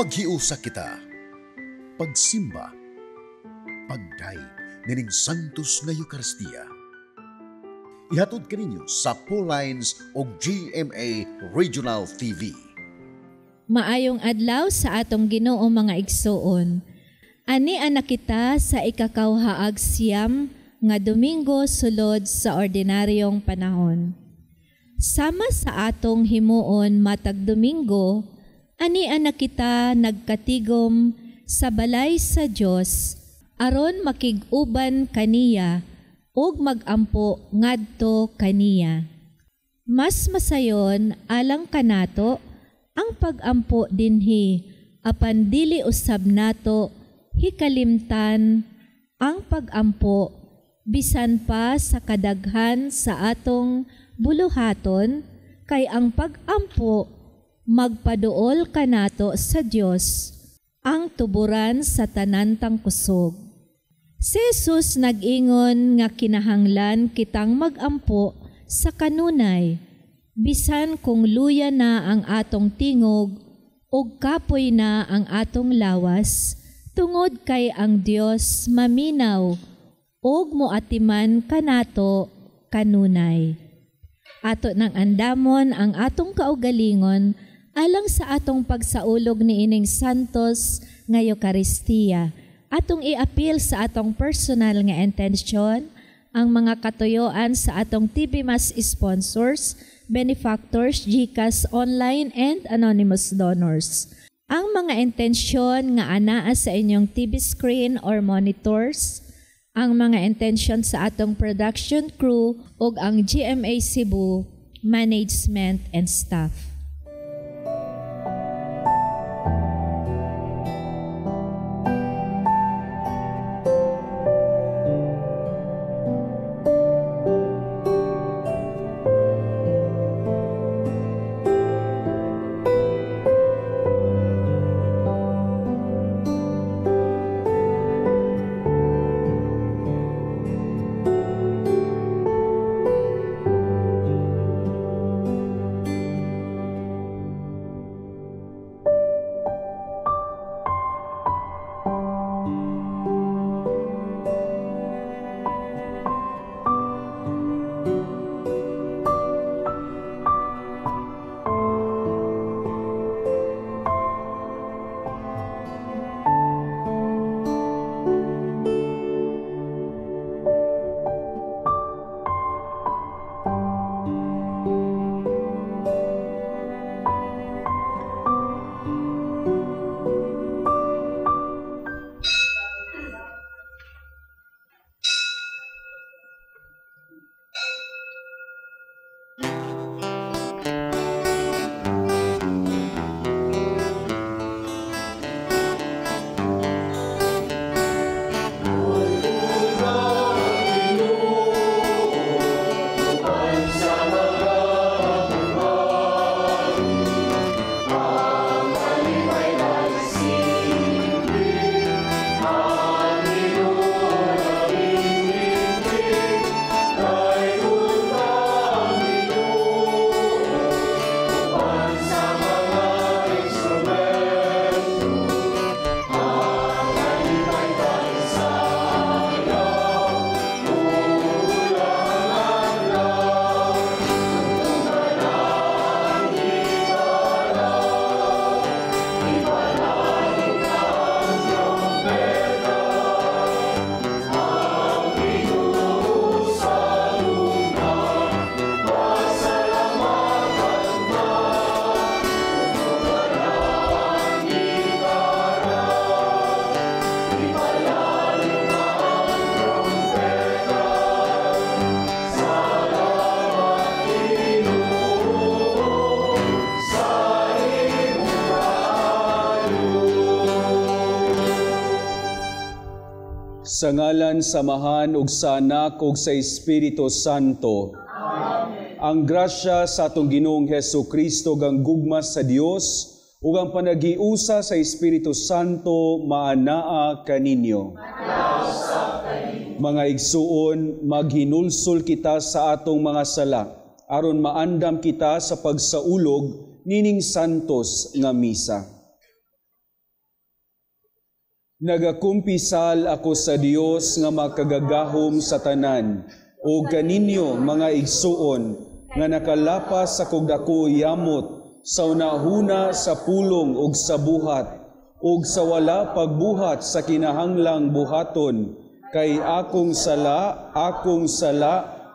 Maghiusa kita, pagsimba, pagdaig nining Santos nga Eucharistia. Ihatod kaninyo sa Pauline's o GMA Regional TV. Maayong adlaw sa atong Ginoo mga igsoon. Ani anak kita sa ikakawhaag siyam nga Domingo sulod sa ordinaryong panahon. Sama sa atong himuon matag Domingo, ani anak kita nagkatigom sa balay sa Dios aron makig-uban kaniya ug magampo ngadto kaniya. Mas masayon alang kanato ang pagampo dinhi apan dili usab nato hikalimtan ang pagampo bisan pa sa kadaghan sa atong buluhaton kay ang pagampo magpaduol kanato sa Dios ang tuburan sa tanantang kusog. Si Jesus nag-ingon nga kinahanglan kitang magampo sa kanunay, bisan kung luya na ang atong tingog ug kapoy na ang atong lawas, tungod kay ang Dios maminaw ug moatiman kanato kanunay. Ato nang andamon ang atong kaugalingon alang sa atong pagsaulog niining Santos nga Eucharistia. Atong i-appeal sa atong personal nga intensyon, ang mga katuyoan sa atong TV Mas sponsors, benefactors, GCash online and anonymous donors. Ang mga intensyon nga anaa sa inyong TV screen or monitors, ang mga intensyon sa atong production crew ug ang GMA Cebu management and staff. Sa ngalan samahan ug sa Anak ug sa Espiritu Santo. Amen. Ang grasya sa atong Ginoong Hesukristo ang gugma sa Dios ug ang panagiusa sa Espiritu Santo maanaa kaninyo. Mga igsuon, maghinulsol kita sa atong mga sala aron maandam kita sa pagsaulog nining santos nga misa. Nagakumpisal ako sa Dios nga makagagahom sa tanan, o kaninyo mga igsuon, nga nakalapas sa kog dako yamot, sa unahuna sa pulong ug sa buhat, ug sa wala pagbuhat sa kinahanglang buhaton, kay akong sala,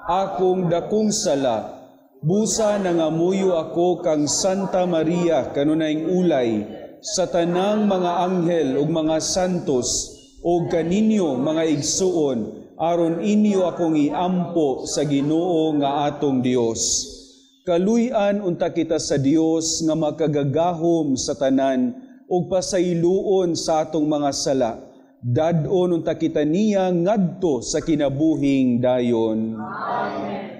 akong dakong sala. Busa nangamuyo ako kang Santa Maria kanunayng ulay, sa tanang mga anghel ug mga santos, o kaninyo mga igsuon, aron inyo akong iampo sa Ginoo nga atong Dios. Kaluy-an unta kita sa Dios nga makagagahom sa tanan, ug pasayloon sa atong mga sala. Dad-on unta kita niya ngadto sa kinabuhing dayon. Amen.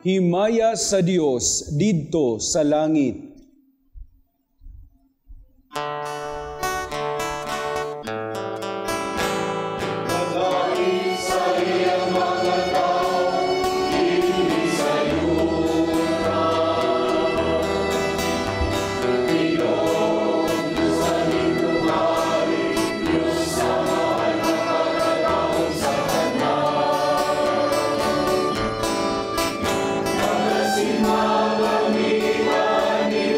Himaya sa Dios didto sa langit. Simama kami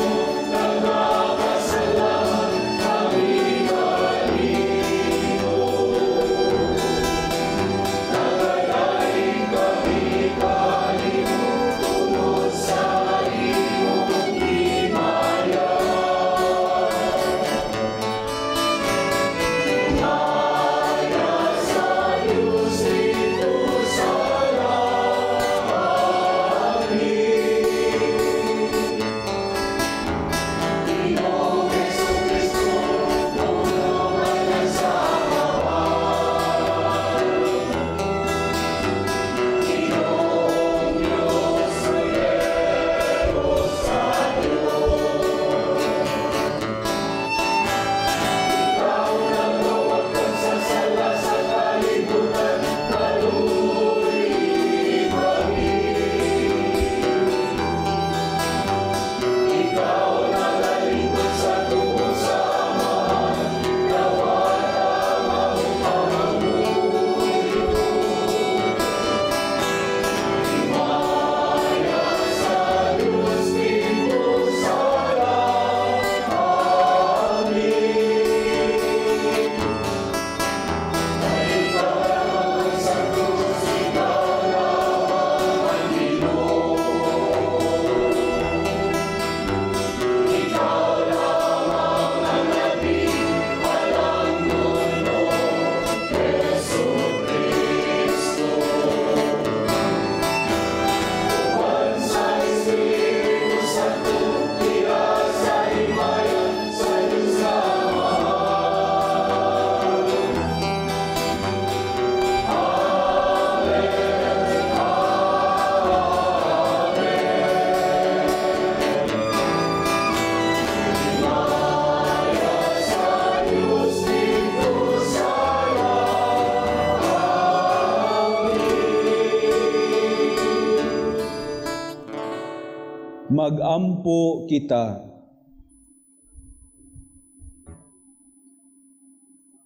magampo kita.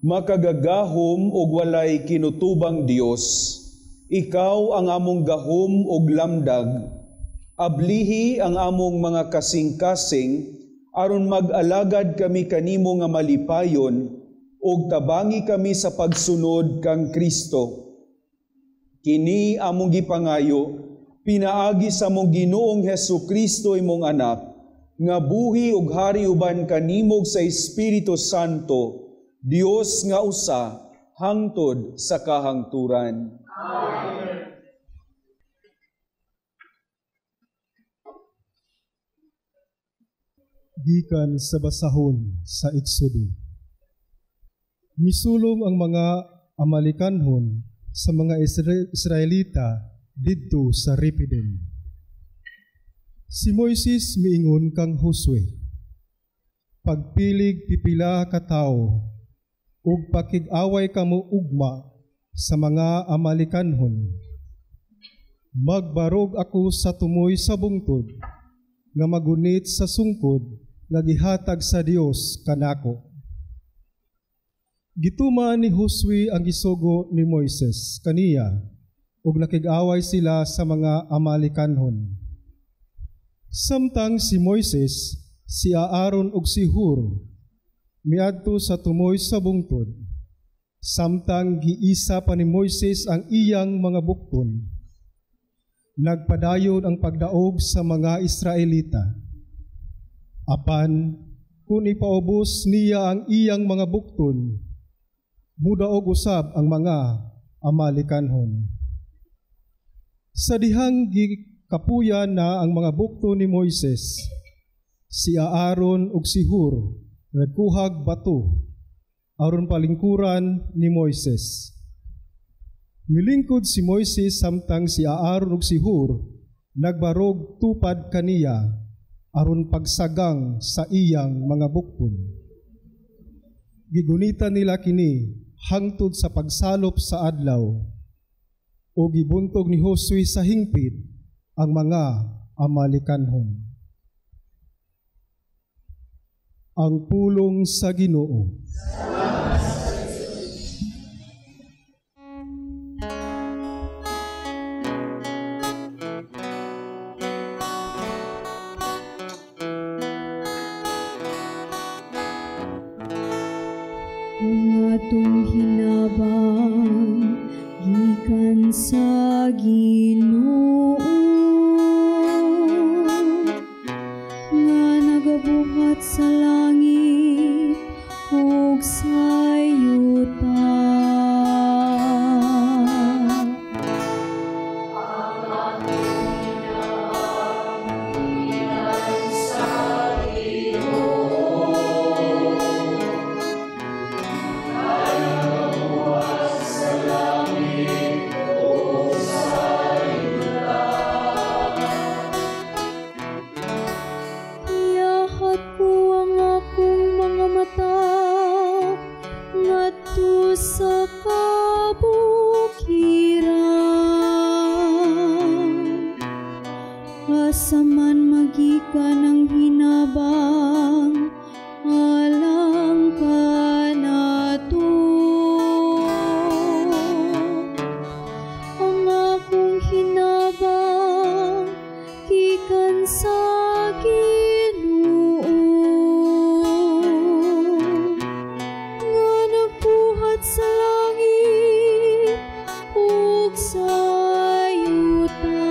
Makagagahom og walay kinutubang Dios, ikaw ang among gahom og lamdag, ablihi ang among mga kasing-kasing, aron mag-alagad kami kanimo nga malipayon, og tabangi kami sa pagsunod kang Kristo. Kini among gipangayo, pinaagi sa among Ginoong Hesukristo imong anak, nga buhi ug hari uban kanimog sa Espiritu Santo, Dios nga usa, hangtod sa kahangturan. Amen. Gikan sa basahon sa Exodo. Misulong ang mga Amalikanhon sa mga Israelita didto sa Rephidim. Si Moises miingon kang Josue, pagpilig pipila ka tawo, ug pakig-away kamo ugma sa mga Amalikanhon. Magbarog ako sa tumoy sa bungtod, nga magunit sa sungkod, nga gihatag sa Dios kanako. Gituman ni Josue ang gisugo ni Moises kaniya, ug nakig-away sila sa mga Amalikanhon. Samtang si Moises, si Aaron ug si Hur miadto sa tumoy sa bungtod, samtang giisa pa ni Moises ang iyang mga bukton, nagpadayon ang pagdaog sa mga Israelita. Apan, kung ipaubos niya ang iyang mga bukton, mudaog usab ang mga Amalikanhon. Sa dihang gikapuyan na ang mga bukton ni Moises, si Aaron ug si Hur nagkuhag bato aron palingkuran ni Moises. Milingkod si Moises samtang si Aaron ug si Hur nagbarog tupad kaniya aron pagsagang sa iyang mga bukton. Gigunita nila kini hangtod sa pagsalop sa adlaw, o gibuntog ni Josue sa hingpit ang mga Amalikanhon. Ang pulong sa Ginoo. Ang atong hinabang gikan sa Ginoo, nga nagabuhat sa langit ug sa yuta. Sa kabukiran, asaman magikan ang hinabang, alang ka nato. Ang akong hinabang gikan sa Ginoo, sa langit ug sa yuta.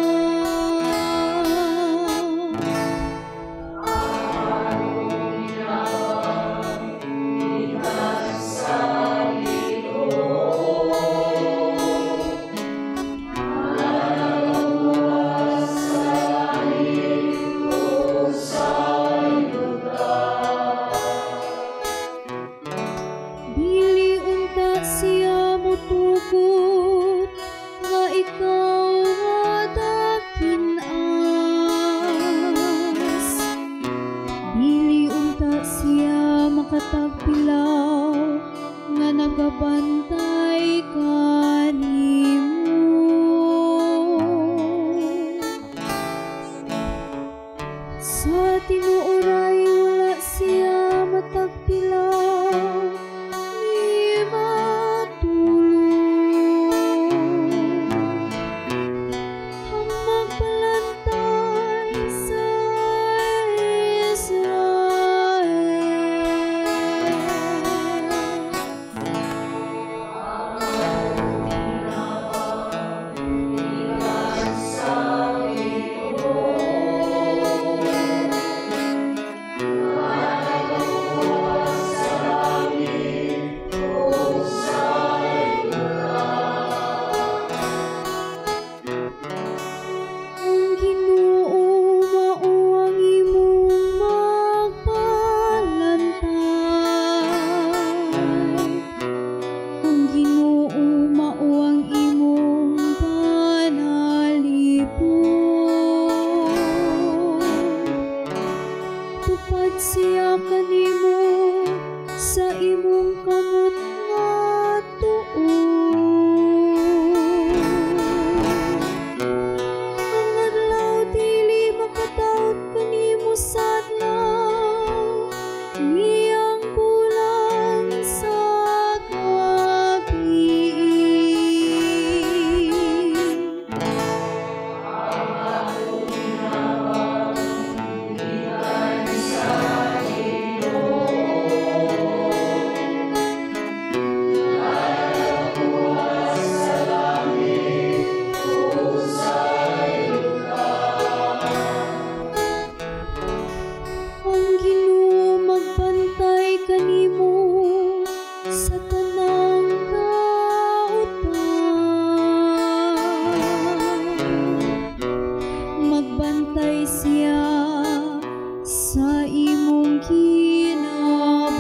Siya mutugot nga ikaw madakinas, dili unta siya makatagpilaw nga nagabantay kanimo. tagpila ni matulog. Ang magpalantay sa Israel. Ang Ginoo mao ang imong magpalantay. Ang Ginoo mao ang imong panalipod. Tupad siya kanimo sa imong kamot nga tuon. Ang adlaw dili makataot kanimo sa adlaw, niyang bulan sa gabi. Ang Ginoo magbantay kanimo sa tanang kautan. Magbantay siya sa imong kinabuhi.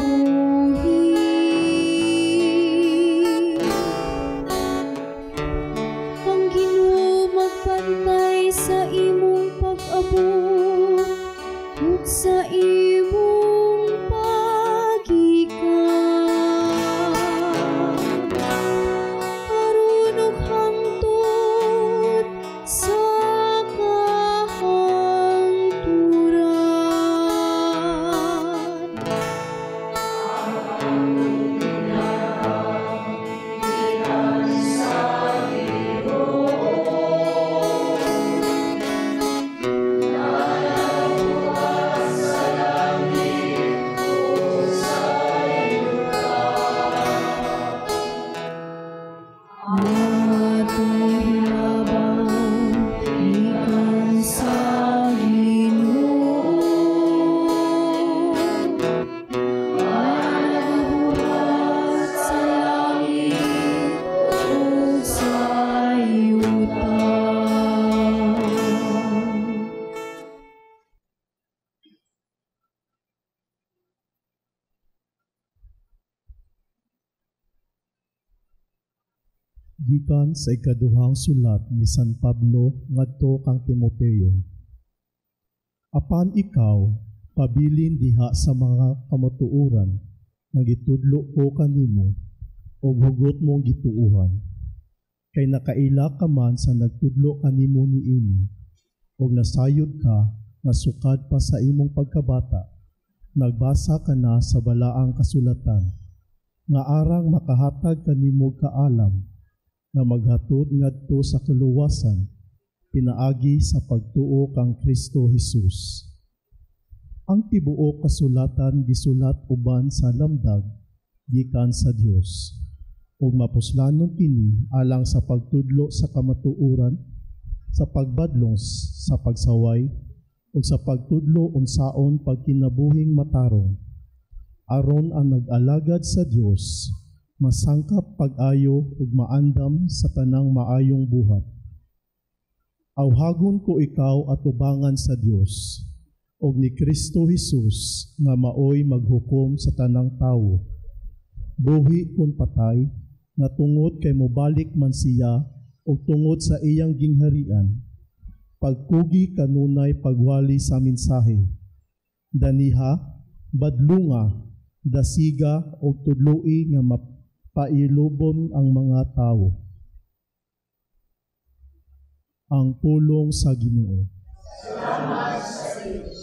Ang Ginoo magbantay sa imong pag-abot ug sa imong pagikan. Aron ug hangtod sa kahangturan. Ikan sa Ginoo, ay nagbuhat sa langit ug sa yuta. Gikan sa ikaduhang sulat ni San Pablo ngadto kang Timoteo. Apan ikaw, pabilin diha sa mga kamatuoran nga gitudlo ko kanimo o hugot mong gituuhan. Kay nakaila ka man sa nagtudlo kanimo niini og nasayod ka nga sukad pa sa imong pagkabata, nagbasa ka na sa balaang kasulatan nga arang makahatag kanimo kaalam na maghatod ngadto sa kaluwasan pinaagi sa pagtuo kang Kristo Jesus. Ang tibuok kasulatan gisulat uban sa lamdag gikan sa Dios ug mapuslanon kini alang sa pagtudlo sa kamatuoran, sa pagbadlong sa pagsaway ug sa pagtudlo unsaon pagkinabuhing matarong aron ang nag-alagad sa Dios masangkap pag-ayo ug maandam sa tanang maayong buhat. Awhagon ko ikaw atubangan sa Dios ug ni Kristo Jesus nga maoy maghukom sa tanang tawo. Buhi kun patay nga tungod kay mobalik man siya ug tungod sa iyang gingharian. Pagkugi kanunay pagwali sa mensahe. Daniha, badlunga, dasiga ug tudloi nga pailubon ang mga tao. Ang pulong sa Ginoo. Salamat sa Diyos.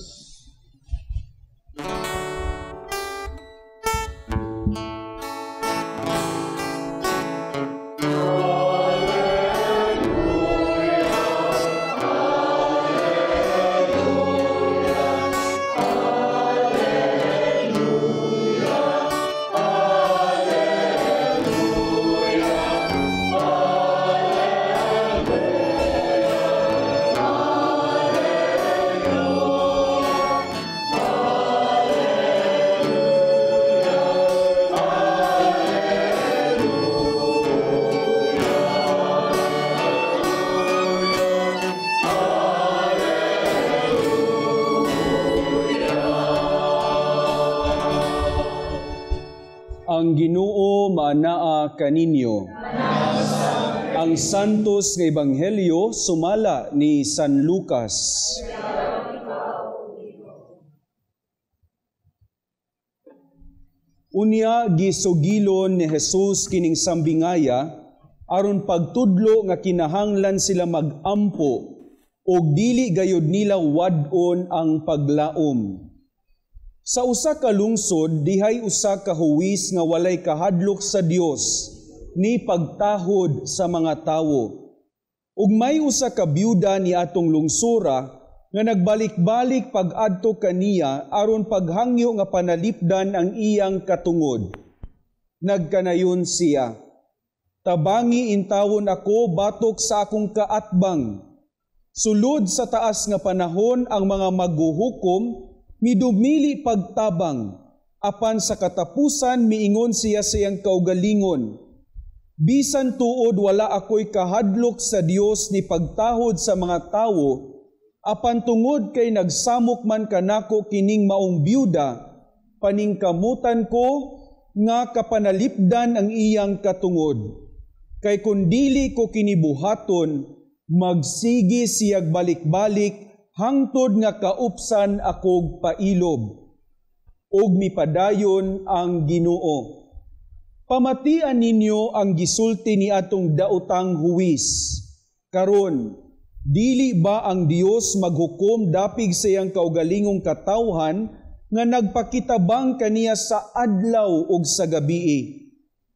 Ang Ginoo maanaa kaninyo. Ang santos nga ebanghelyo sumala ni San Lucas. Unya gisugilon ni Jesus kining sambingaya aron pagtudlo nga kinahanglan sila magampo og dili gayud nila wadon ang paglaom. Sa usa ka lungsod, dihay usa ka huwis nga walay kahadlok sa Dios ni pagtahod sa mga tawo. Ug may usa ka byuda ni atong lungsura nga nagbalik-balik pag-adto kaniya aron paghangyo nga panalipdan ang iyang katungod. Nagkanayon siya, "Tabangi intawon ako batok sa akong kaatbang. Sulod sa taas nga panahon ang mga maghuhukom, midumili pagtabang, apan sa katapusan miingon siya sa iyang kaugalingon, bisan tuod wala ako'y kahadlok sa Dios ni pagtahod sa mga tawo, apan tungod kay nagsamok man kanako kining maong byuda, paningkamutan ko nga kapanalipdan ang iyang katungod. Kay kung dili ko kinibuhaton, magsigi siyag balik-balik hangtod nga kaupsan akog pailob, ug mipadayon ang Ginoo. Pamatian ninyo ang gisulti ni atong daotang huwis. Karon, dili ba ang Dios maghukom dapig sa iyang kaugalingong katawhan nga nagpakitabang kaniya sa adlaw ug sa gabii?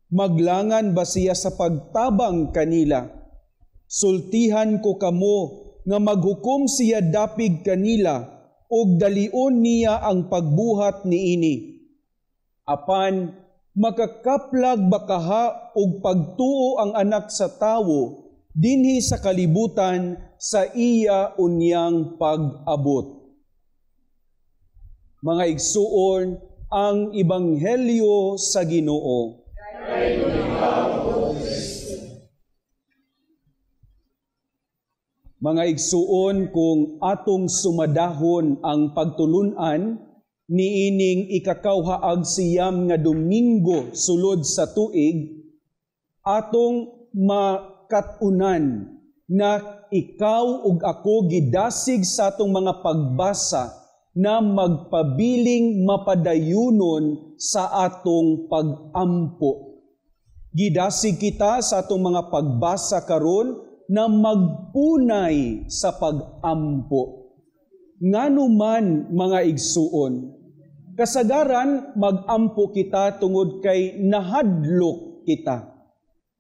Maglangan ba siya sa pagtabang kanila? Sultihan ko kamo nga maghukom siya dapig kanila ug dalion niya ang pagbuhat niini. Apan makakaplag bakaha ug pagtuo ang anak sa tawo dinhi sa kalibutan sa iya unyang pag-abot." Mga igsuon, ang ebanghelyo sa Ginoo. Mga igsuon, kung atong sumadahon ang pagtulunan niining ikakawhaag siyam nga Domingo sulod sa tuig, atong makatunan na ikaw ug ako gidasig sa atong mga pagbasa na magpabiling mapadayunon sa atong pag-ampo. Gidasig kita sa atong mga pagbasa karon na magpunay sa pag-ampo. Ngano man mga igsuon, kasagaran mag-ampo kita tungod kay nahadlok kita.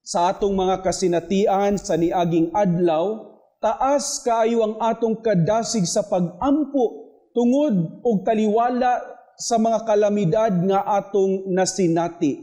Sa atong mga kasinatian sa niaging adlaw, taas kaayo ang atong kadasig sa pag-ampo tungod og taliwala sa mga kalamidad nga atong nasinati.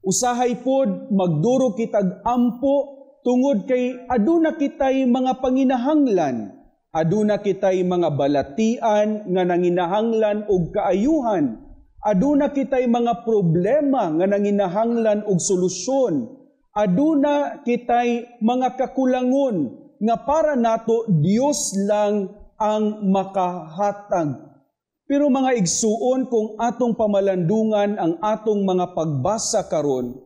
Usahay pod magduro kitag ampo tungod kay aduna kitay mga panginahanglan, aduna kitay mga balatian nga nanginahanglan og kaayuhan, aduna kitay mga problema nga nanginahanglan og solusyon, aduna kitay mga kakulangon nga para nato Dios lang ang makahatag. Pero mga igsuon, kung atong pamalandungan ang atong mga pagbasa karon,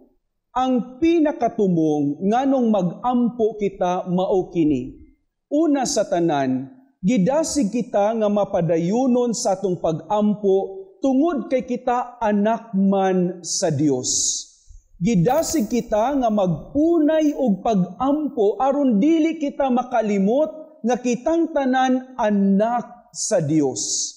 ang pinakatumong nganong mag-ampo kita mao kini. Una sa tanan, gidasig kita nga mapadayunon sa atong pag-ampo tungod kay kita anak man sa Dios. Gidasig kita nga magpunay og pag-ampo aron dili kita makalimot nga kitang tanan anak sa Dios.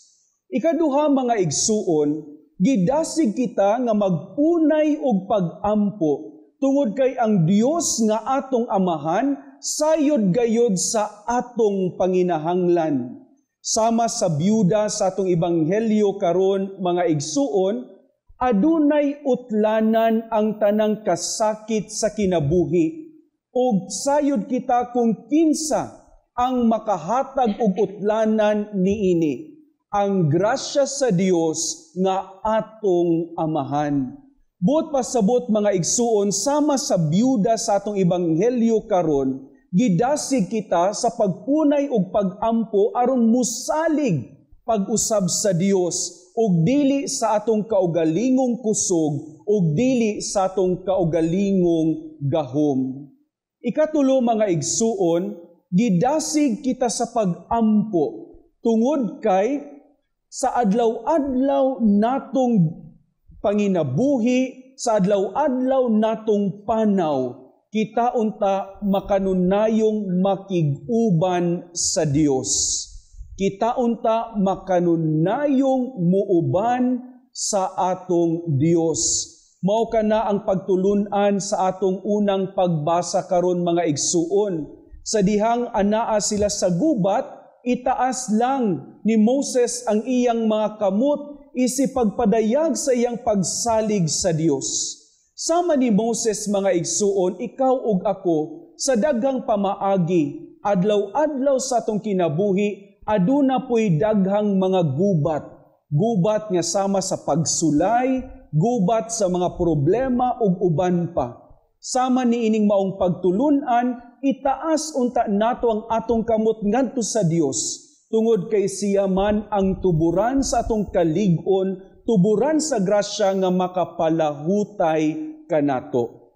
Ikaduha mga igsuon, gidasig kita nga magpunay og pag-ampo tungod kay ang Dios nga atong amahan sayod gayod sa atong panginahanglan. Sama sa byuda sa atong ebanghelyo karon mga igsuon, adunay utlanan ang tanang kasakit sa kinabuhi ug sayod kita kung kinsa ang makahatag og utlanan niini. Ang grasya sa Dios nga atong amahan. Buot pasabot mga igsuon, sama sa byuda sa atong ebanghelyo karon, gidasig kita sa pagpunay og pag-ampo aron musalig pag-usab sa Dios ug dili sa atong kaugalingong kusog, ug dili sa atong kaugalingong gahom. Ikatulo, mga igsuon, gidasig kita sa pag-ampo tungod kay sa adlaw-adlaw natong panginabuhi, sa adlaw-adlaw natong panaw, kita unta makanunayong makig-uban sa Dios. Kita unta makanunayong muuban sa atong Dios. Mao kana ang pagtulunan sa atong unang pagbasa karon, mga igsuon. Sa dihang anaa sila sa gubat, itaas lang ni Moses ang iyang mga kamot isip pagpadayag sa iyang pagsalig sa Dios. Sama ni Moses, mga igsuon, ikaw ug ako, sa daghang pamaagi, adlaw-adlaw sa atong kinabuhi, aduna po'y daghang mga gubat. Gubat nga sama sa pagsulay, gubat sa mga problema ug uban pa. Sama ni ining maong pagtulunan, itaas unta nato ang atong kamot ngadto sa Dios. Tungod kay siya man ang tuburan sa atong kalig-on, tuburan sa grasya nga makapalahutay kanato.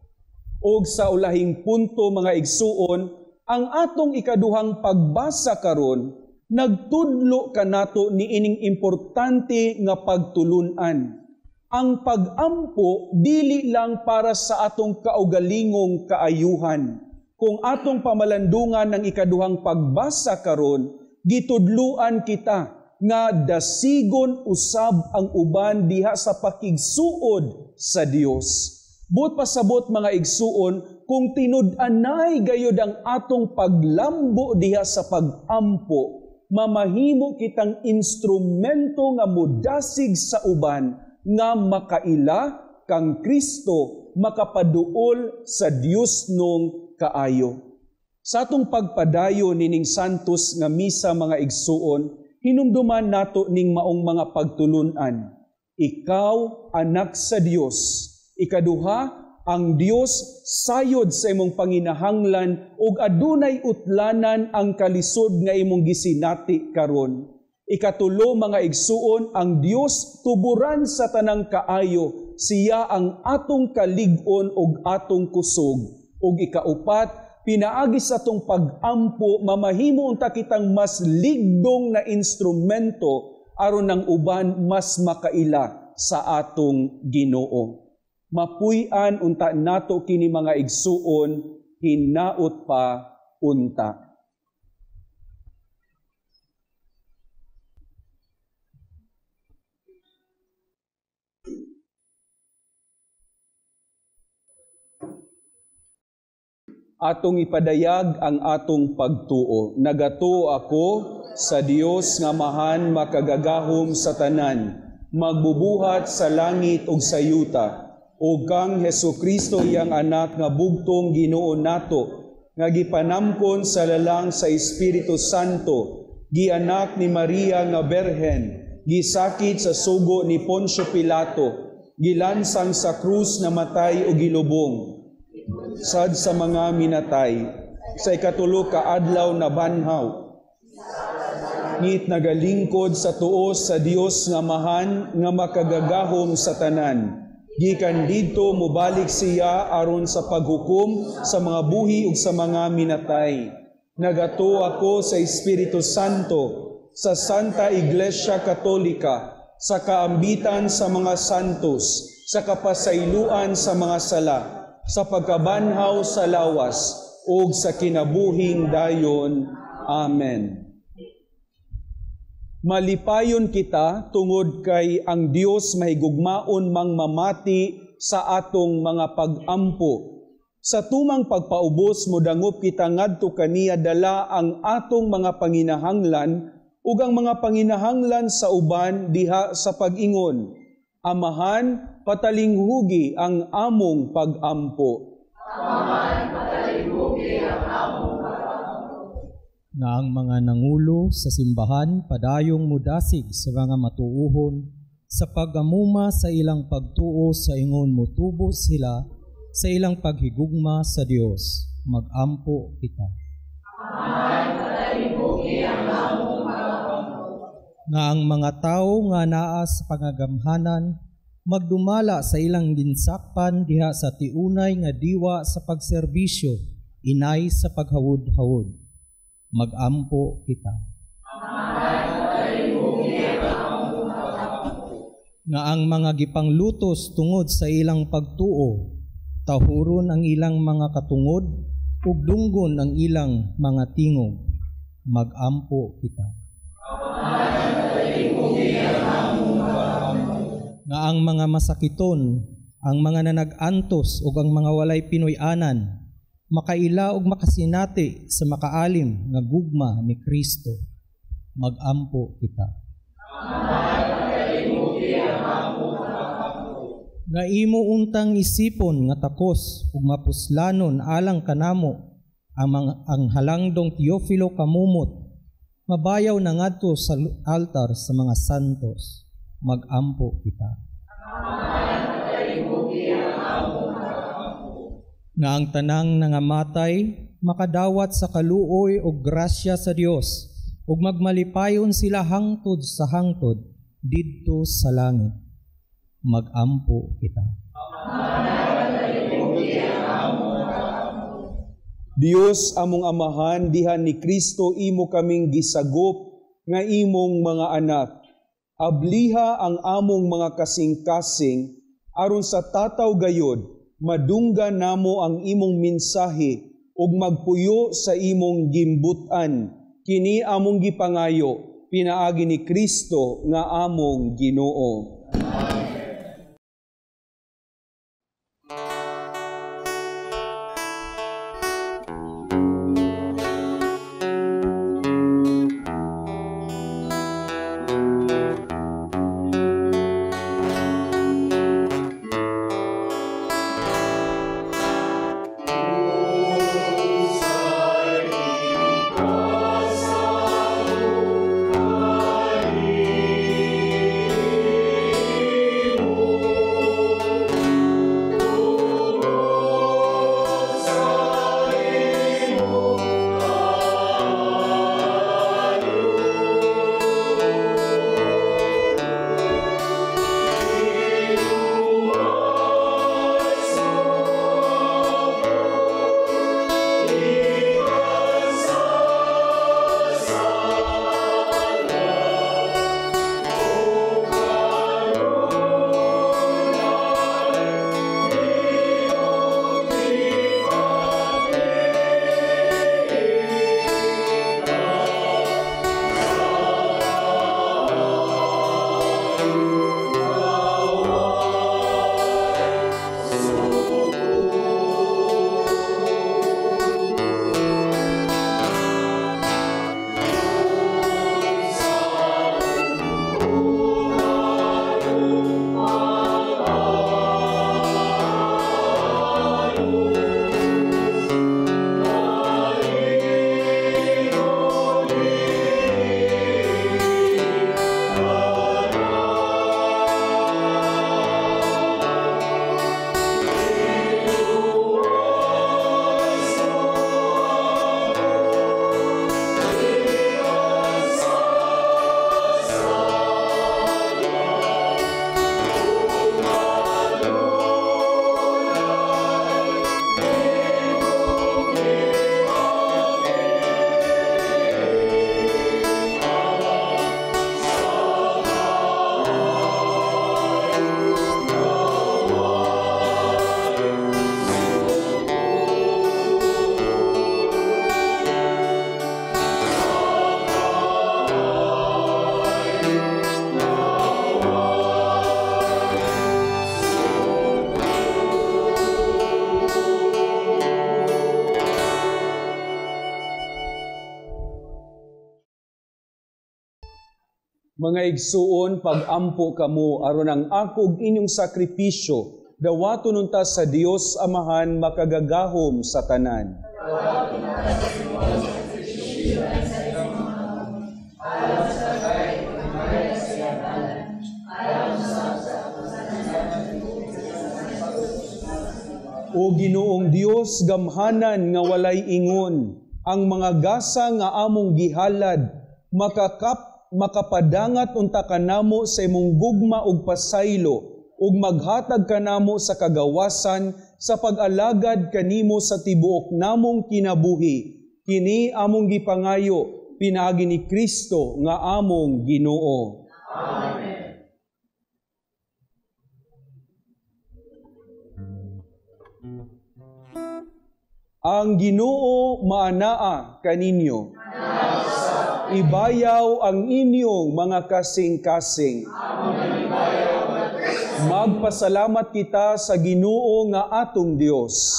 Og sa ulahing punto, mga igsuon, ang atong ikaduhang pagbasa karon nagtudlo kanato ni ining importante nga pagtulunan. Ang pag-ampo dili lang para sa atong kaugalingong kaayuhan. Kung atong pamalandungan ng ikaduhang pagbasa karon, gitudluan kita nga dasigon usab ang uban diha sa pakigsuod sa Dios. But pasabot, mga igsuon, kung tinud-anay gayud ang atong paglambo diha sa pag-ampo, mamahimo kitang instrumento nga modasig sa uban nga makaila kang Kristo, makapaduol sa Dios nung kaayo. Sa atong pagpadayo nining santos nga misa, mga igsuon, hinumduman nato ning maong mga pagtulunan. Ikaw anak sa Dios. Ikaduha, ang Dios sayod sa imong panginahanglan ug adunay utlanan ang kalisod nga imong gisinati karon. Ikatulo, mga igsuon, ang Dios tuburan sa tanang kaayo. Siya ang atong kalig-on ug atong kusog. Ug ikaupat, pinaagi sa atong pag-ampo, mamahimo unta kitang mas ligdong na instrumento aron ng uban mas makaila sa atong Ginoo. Mapuy-an unta nato kini, mga igsuon, hinaot pa unta. Atong ipadayag ang atong pagtuo. Nagatuo ako sa Dios nga mahan makagagahom sa tanan, magbubuhat sa langit ug sa yuta, ug kang Hesukristo iyang anak nga bugtong Ginoo nato, nga gipanamkon sa lalang sa Espiritu Santo, gianak ni Maria nga berhen, gisakit sa sugo ni Poncio Pilato, gilansang sa krus na matay o gilubong, sad sa mga minatay, sa ikatulo ka adlaw na banhaw, ngit nagalingkod sa tuos sa Dios nga mahan nga makagagahom sa tanan. Gikan dito mubalik siya aron sa paghukom sa mga buhi ug sa mga minatay. Nagatuo ako sa Espiritu Santo, sa Santa Iglesia Katolika, sa kaambitan sa mga santos, sa kapasayloan sa mga sala, sa pagkabanhaw sa lawas, ug sa kinabuhing dayon. Amen. Malipayon kita tungod kay ang Dios mahigugmaon mang mamati sa atong mga pag-ampo. Sa tumang pagpaubos modangop kita ngadto kaniya dala ang atong mga panginahanglan ug ang mga panginahanglan sa uban diha sa pag-ingon. Amahan, patalinghugi ang among pag-ampo. Amahan, patalinghugi ang among nga ang mga nangulo sa simbahan padayong mudasig sa mga matuuhon sa pag-amuma sa ilang pagtuo sa ingon motubo sila sa ilang paghigugma sa Dios. Mag-ampo kita. nga ang mga tawo nga naa sa pangagamhanan magdumala sa ilang ginsakpan diha sa tiunay nga diwa sa pagserbisyo, inay sa paghawod-hawod. Magampo kita. Nga ang mga gipanglutos tungod sa ilang pagtuo, tahuron ang ilang mga katungod, ug dunggon ang ilang mga tingog. Magampo kita. Nga ang mga masakiton, ang mga nanag-antos ug ang mga walay pinoy-anan, makaila ug makasinati sa makaalim nga gugma ni Kristo. Magampo kita. Nga imo untang isipon nga takos ug mapuslanon alang kanamo ang halangdong Teofilo kamumot, mabayaw na ngadto sa altar sa mga santos. Magampo kita. Nga ang tanang nangamatay makadawat sa kaluoy o grasya sa Dios ug magmalipayon sila hangtod sa hangtod didto sa langit. Magampo kita. Dios among amahan, diha ni Kristo imo kaming gisagop nga imong mga anak. Abliha ang among mga kasing-kasing aron sa tataw gayod madunggan namo ang imong mensahe ug magpuyo sa imong gimbutan. Kini among gipangayo pinaagi ni Kristo nga among Ginoo. Mga igsuon, pag-ampo kamo aron ang akog inyong sakripisyo dawaton unta sa Dios Amahan makagagahom sa tanan. O Ginoong Dios gamhanan nga walay ingon, ang mga gasa nga among gihalad makapadangat unta kanamo sa imong gugma ug pasaylo, ug maghatag kanamo sa kagawasan sa pag-alagad kanimo sa tibuok namong kinabuhi. Kini among gipangayo, pinaagi ni Kristo nga among Ginoo. Amen. Ang Ginoo maanaa kaninyo. Ibayaw ang inyong mga kasing-kasing. Magpasalamat kita sa Ginoo nga atong Dios.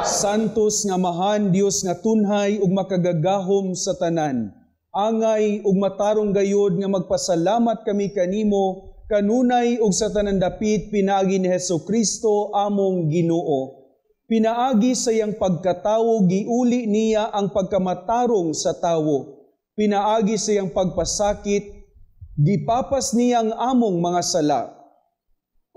Santos nga mahan Dios nga tunhay ug makagagahom sa tanan. Angay ug matarong gayud nga magpasalamat kami kanimo kanunay ug sa tanan dapit pinaagi ni Hesukristo among Ginoo. Pinaagi sa iyang pagkatawo, giuli niya ang pagkamatarong sa tawo. Pinaagi sa iyang pagpasakit, gipapas niya ang among mga sala.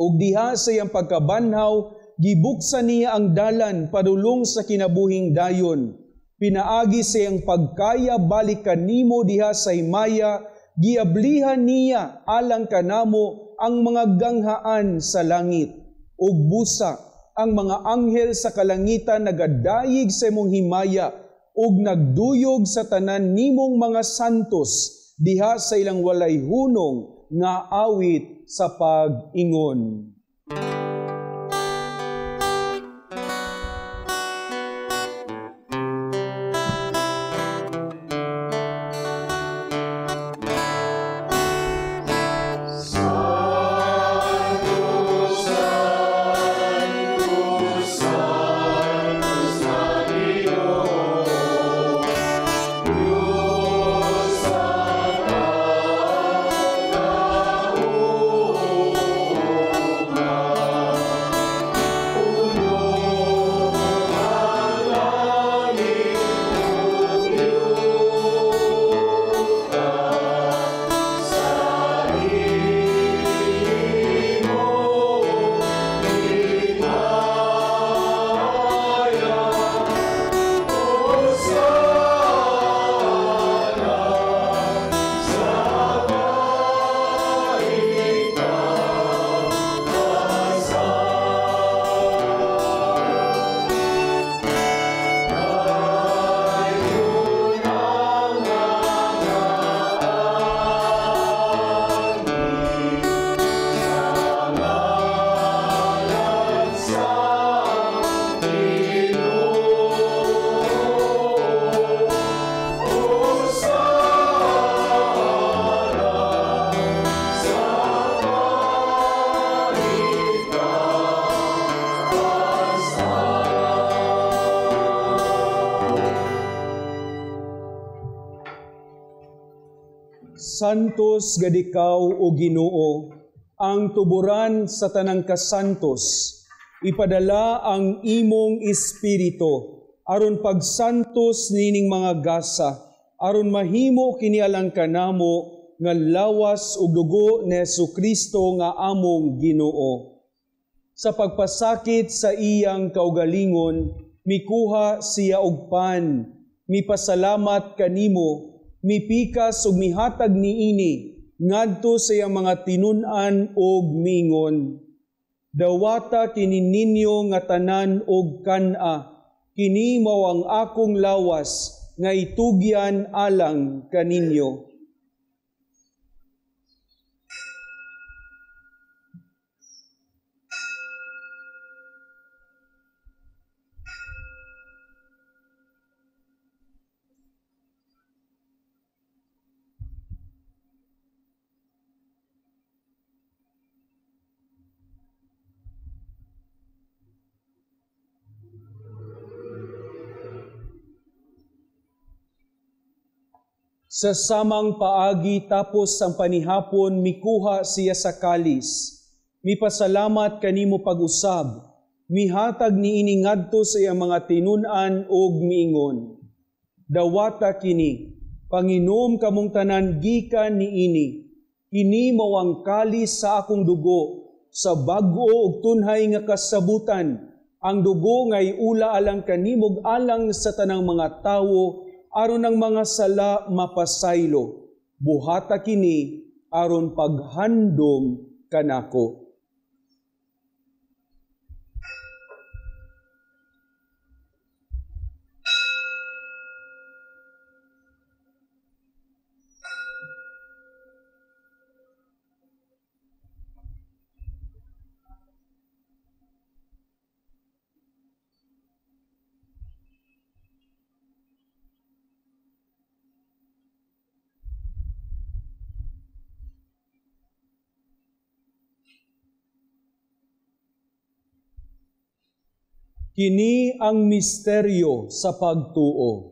Ug diha sa iyang pagkabanhaw, gibuksan niya ang dalan padulong sa kinabuhing dayon. Pinaagi sa iyang pagkaya balikan nimo diha sa himaya, giablihan niya alang kanamo ang mga ganghaan sa langit. Ug busa, ang mga anghel sa kalangitan nagadayig sa imong himaya ug nagduyog sa tanan nimong mga santos diha sa ilang walay hunong nga awit sa pag-ingon. Santos gadikaw o Ginoo, ang tuburan sa tanang kasantos, ipadala ang imong espiritu, aron pagsantos nining mga gasa, aron mahimo kinialang kanamo nga lawas ug dugo ni Hesukristo nga among Ginoo. Sa pagpasakit sa iyang kaugalingon, mikuha siya og pan, mipasalamat kanimo, mipikas ug mihatag niini ngadto sa iyang mga tinun-an ug mingon. Dawata kini ninyo nga tanan og kan-a, kini mao ang akong lawas nga itugyan alang kaninyo. Sa samang paagi tapos ang panihapon, mikuha siya sa kalis. Mipasalamat kanimo pag-usab. Mihatag niini ngadto sa iyang mga tinun-an ug miingon. Dawata kini, panginom kamong tanan gikan niini. Kini mao ang kalis sa akong dugo, sa bag-o ug tunhay nga kasabutan. Ang dugo nga iula alang kanimog alang sa tanang mga tawo, aron ang mga sala mapasaylo. buhata kini aron paghandom kanako. Kini ang misteryo sa pagtuo.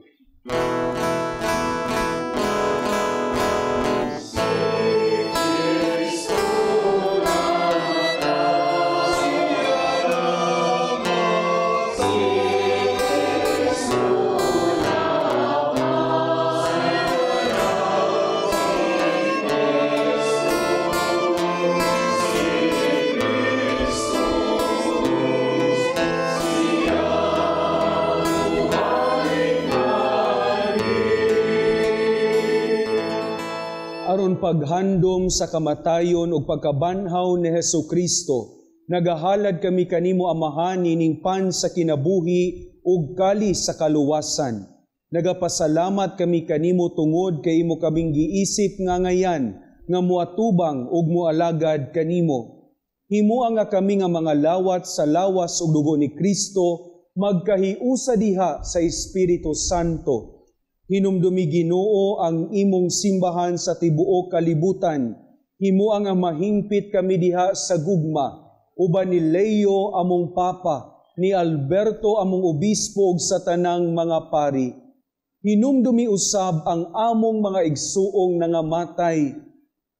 Aron paghandom sa kamatayon ug pagkabanhaw ni Hesukristo, nagahalad kami kanimo Amahan nining pan sa kinabuhi ug kalis sa kaluwasan. Nagapasalamat kami kanimo tungod kay imo kaming giisip nga ngayan nga muatubang ug mualagad kanimo. Himua nga kami nga mga lawat sa lawas ug dugo ni Kristo magkahiusa diha sa Espiritu Santo. Hinumdumi Ginoo ang imong simbahan sa tibuok kalibutan. Himua nga mahingpit kami diha sa gugma, uban ni Leo among Papa, ni Alberto among Obispo ug sa tanang mga pari. Hinumdumi usab ang among mga igsuong nangamatay.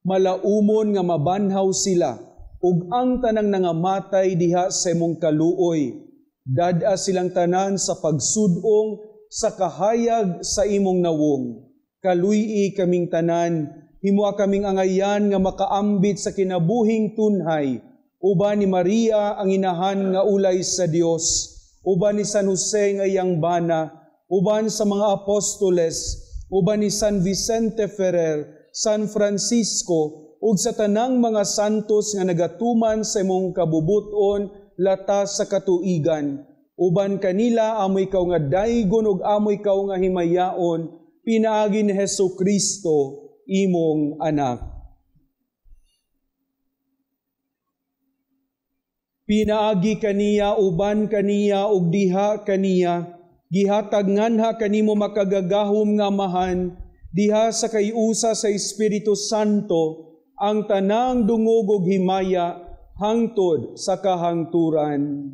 Malaumon nga mabanhaw sila, ug ang tanang nangamatay diha sa imong kaluoy. Dad-a silang tanan sa pagsudong sa kahayag sa imong nawong. Kaluy-i kaming tanan, himua kaming angayan nga makaambit sa kinabuhing tunhay, uban ni Maria ang inahan nga ulay sa Dios, uban ni San Jose nga iyang bana, uban sa mga apostoles, uban ni San Vicente Ferrer, San Francisco, ug sa tanang mga santos nga nagatuman sa imong kabubuton latas sa katuigan. Uban kanila amoy ikaw nga daygon ug amoy ikaw nga himayaon, pinaagi ni Hesukristo, imong anak. Pinaagi kaniya, uban kaniya, ug diha kaniya, gihatag nganha kanimo makagagahom nga Amahan, diha sa kayusa sa Espiritu Santo, ang tanang dungog ug himaya, hangtod sa kahangturan.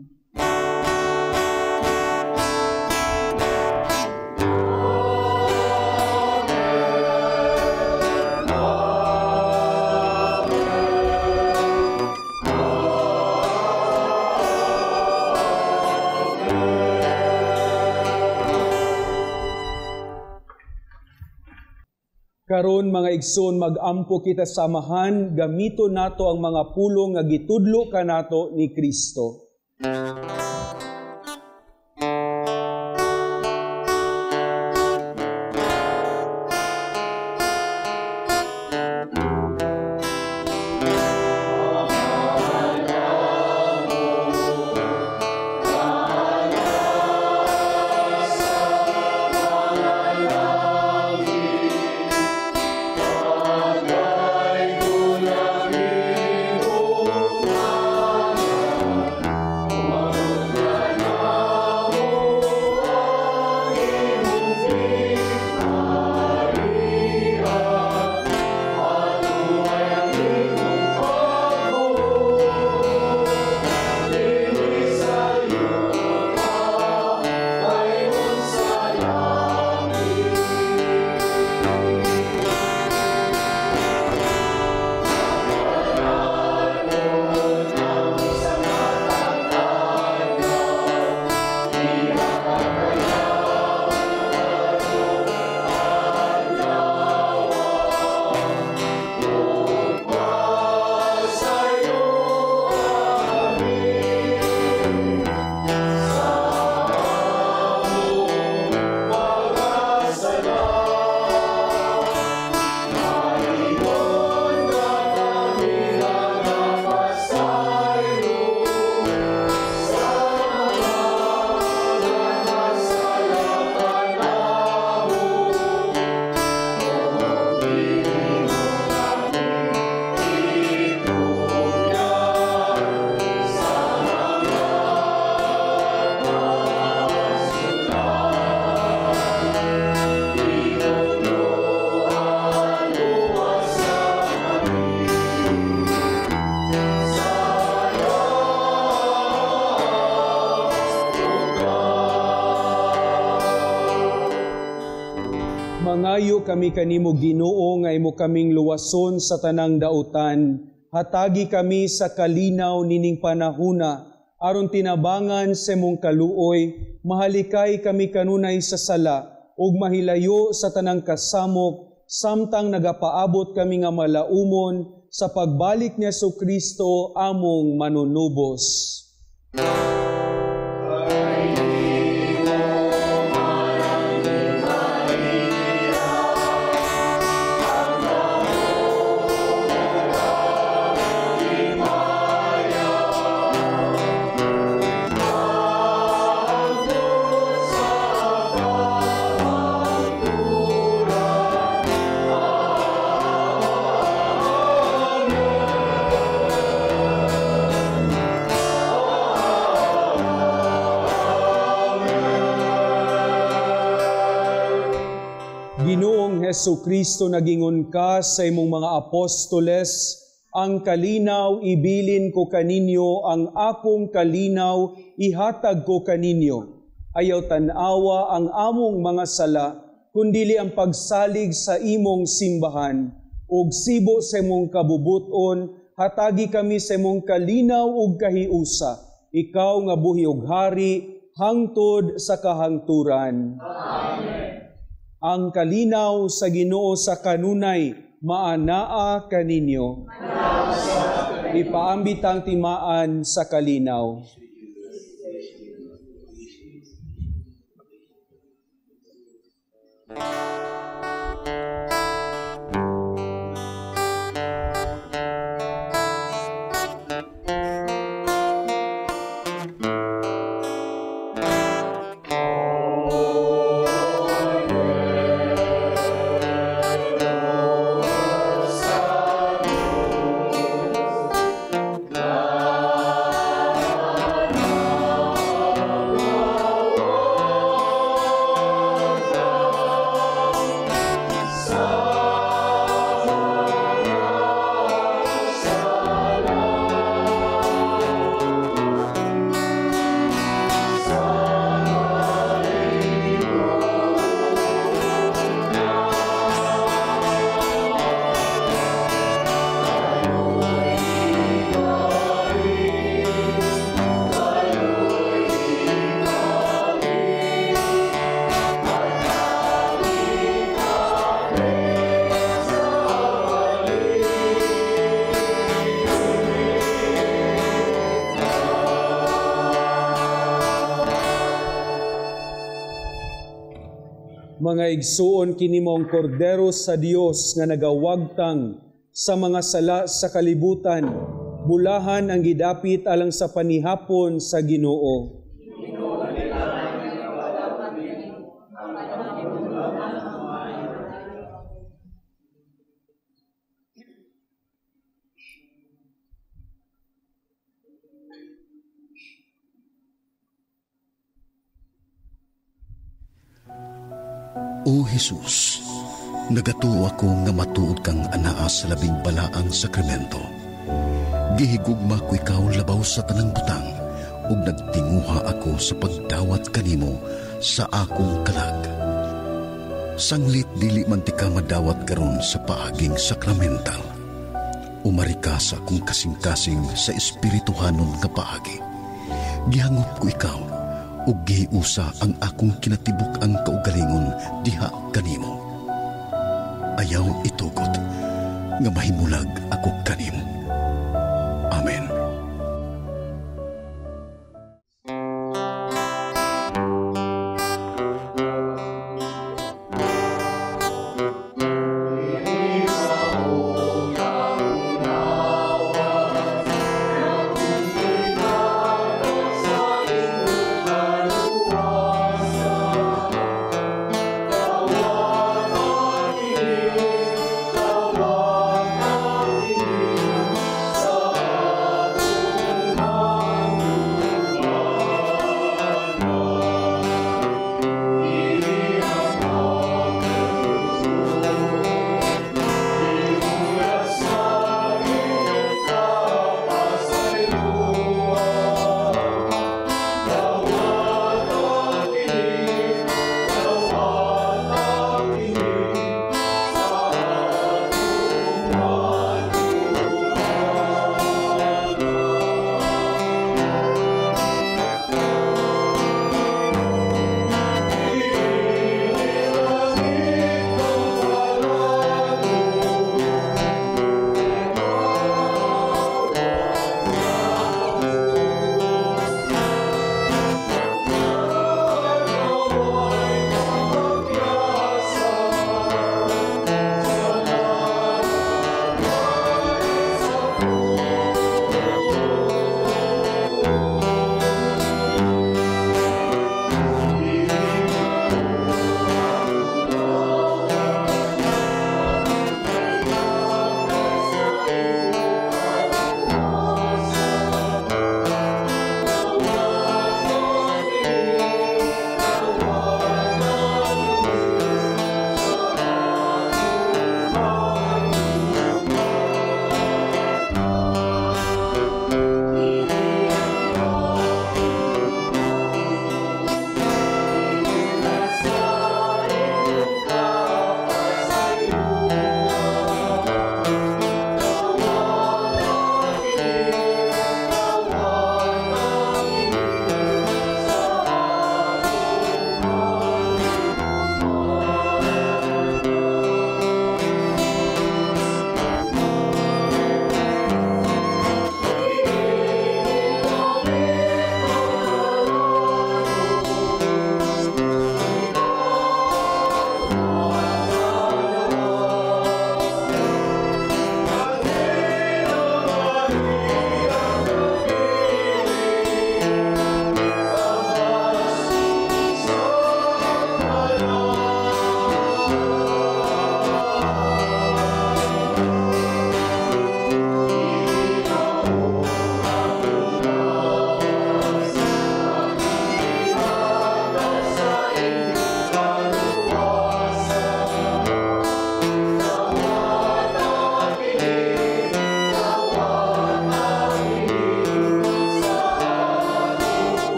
Karon mga igsoon, mag-ampo kita sa Amahan, gamito nato ang mga pulong nga gitudlo kanato ni Kristo. Mangayo kami kanimo Ginoo nga imo kaming luwason sa tanang dautan. Hatagi kami sa kalinaw nining panahuna aron tinabangan sa imong kaluoy. Mahalikay kami kanunay sa sala ug mahilayo sa tanang kasamok samtang nagapaabot kami nga malaumon sa pagbalik ni Jesu-Kristo among manunubos. Ginoong Jesu-Kristo, nagingon ka sa imong mga apostoles, ang kalinaw ibilin ko kaninyo, ang akong kalinaw ihatag ko kaninyo. Ayaw tanawa ang among mga sala, kundili ang pagsalig sa imong simbahan. Ug sibo sa imong kabubuton, hatagi kami sa imong kalinaw ug kahiusa. Ikaw nga buhi ug hari, hangtod sa kahangturan. Amen. Ang kalinaw sa Ginoo sa kanunay, maanaa kaninyo. Ipaambit ang timaan sa kalinaw. Mga igsuon kini mo ang kordero sa Dios nga nagawagtang sa mga sala sa kalibutan, bulahan ang gidapit alang sa panihapon sa Ginoo. O Jesus, nagatuo ako nga matuod kang anaa sa labing balaang sakramento. Gihigugma ko ikaw labaw sa tanang butang, ug nagtinguha ako sa pagdawat kanimo sa akong kalag. Sanglit dili man ti ka madawat karon sa paaging sakramental. Umari ka sa akong kasing-kasing sa espirituhanon nga paagi. Gihangop ko ikaw, ug giusa ang akong kinatibuk ang kaugalingon diha kanimo. Ayaw itugot nga mahimulag ako kanimo. Amen.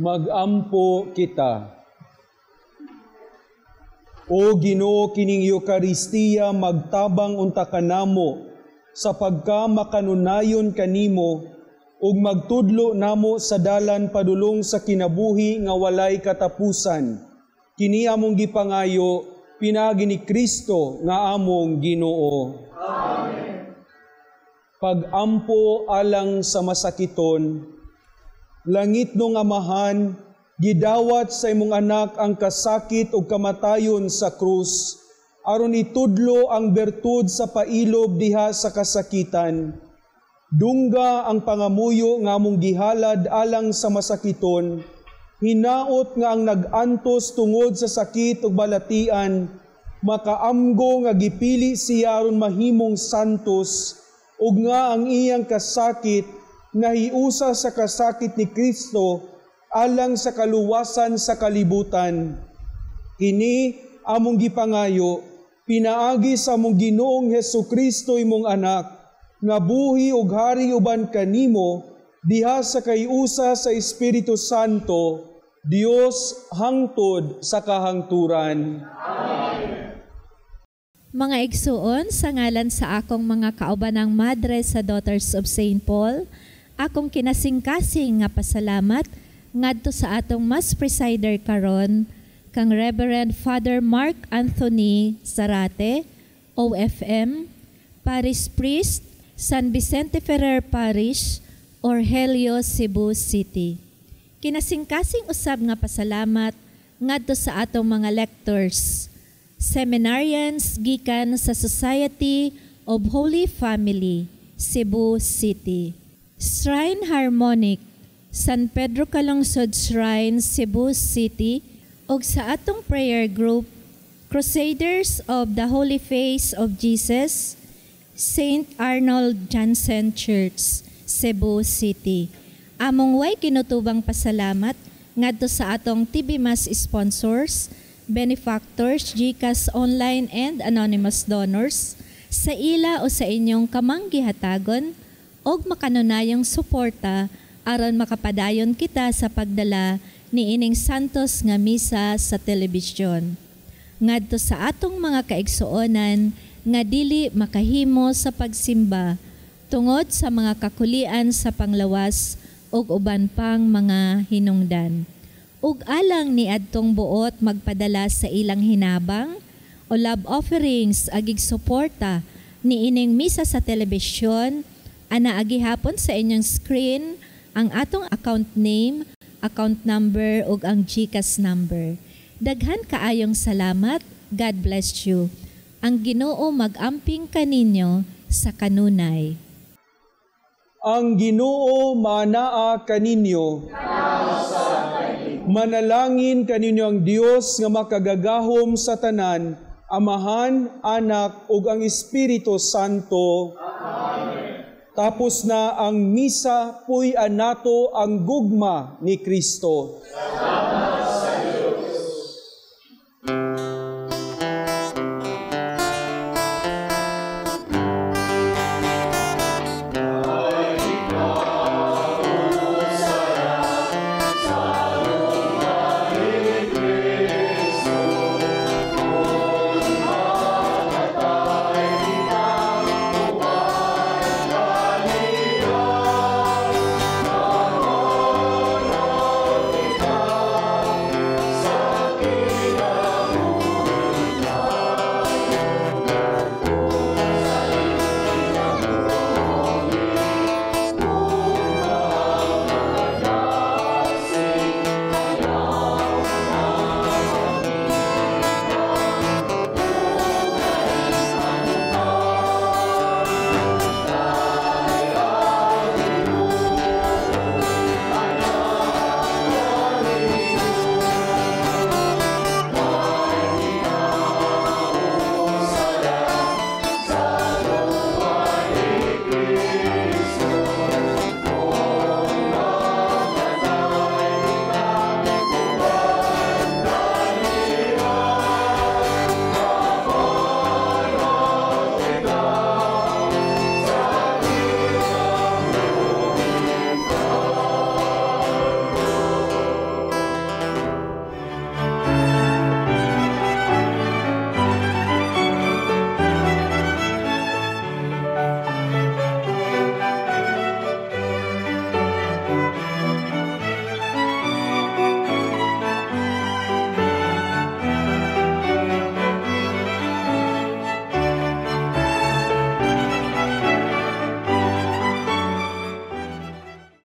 Magampo kita. O Ginoo, kining Eukaristiya magtabang unta kanamo sa pagkamakanunayon kanimo ug magtudlo namo sa dalan padulong sa kinabuhi nga walay katapusan. Kini among gipangayo pinaagi ni Kristo nga among Ginoo. Amen. Pagampo alang sa masakiton, langit no nga Amahan, gidawat sa imong anak ang kasakit ug kamatayon sa krus, aron itudlo ang bertud sa pailob diha sa kasakitan. Dungga ang pangamuyo nga among gihalad alang sa masakiton, hinaot nga ang nag-antos tungod sa sakit ug balatian, makaamgo nga gipili siya aron mahimong santos, ug nga ang iyang kasakit nahiusa sa kasakit ni Kristo alang sa kaluwasan sa kalibutan. Kini among gipangayo, pinaagi sa among Ginoong Hesukristo imong anak, nga buhi ug hari uban kanimo, diha sa kayusa sa Espiritu Santo, Dios hangtod sa kahangturan. Amen. Mga igsuon, sa ngalan sa akong mga kaubanang madre sa Daughters of St. Paul, akong kinasingkasing nga pasalamat ngadto sa atong Mass Presider karon, kang Reverend Father Mark Anthony Zarate, OFM, Parish Priest, San Vicente Ferrer Parish, Orhelio, Cebu City. Kinasingkasing usab nga pasalamat ngadto sa atong mga lectors, seminarians gikan sa Society of Holy Family, Cebu City, Shrine Harmonic, San Pedro Calungsod Shrine, Cebu City, ug sa atong prayer group, Crusaders of the Holy Face of Jesus, St. Arnold Jansen Church, Cebu City. Among way kinutubang pasalamat ngadto sa atong TV Mass sponsors, benefactors, GCash online and anonymous donors, sa ila o sa inyong kamanggihatagon og makanunayong suporta aron makapadayon kita sa pagdala ni ining santos nga misa sa telebisyon. Ngadto sa atong mga kaigsuonan nga dili makahimo sa pagsimba tungod sa mga kakulian sa panglawas ug uban pang mga hinungdan. Ug alang ni adtong buot magpadala sa ilang hinabang o love offerings agig suporta ni ining misa sa telebisyon, ana agihapon sa inyong screen ang atong account name, account number ug ang GCash number. Daghan kaayong salamat. God bless you. Ang Ginoo mag-amping kaninyo sa kanunay. Ang Ginoo manaa kaninyo. Manalangin kaninyo ang Dios nga makagagahom sa tanan, Amahan, Anak ug ang Espiritu Santo. Amen. Tapos na ang misa, puy-an nato ang gugma ni Kristo. Salamat.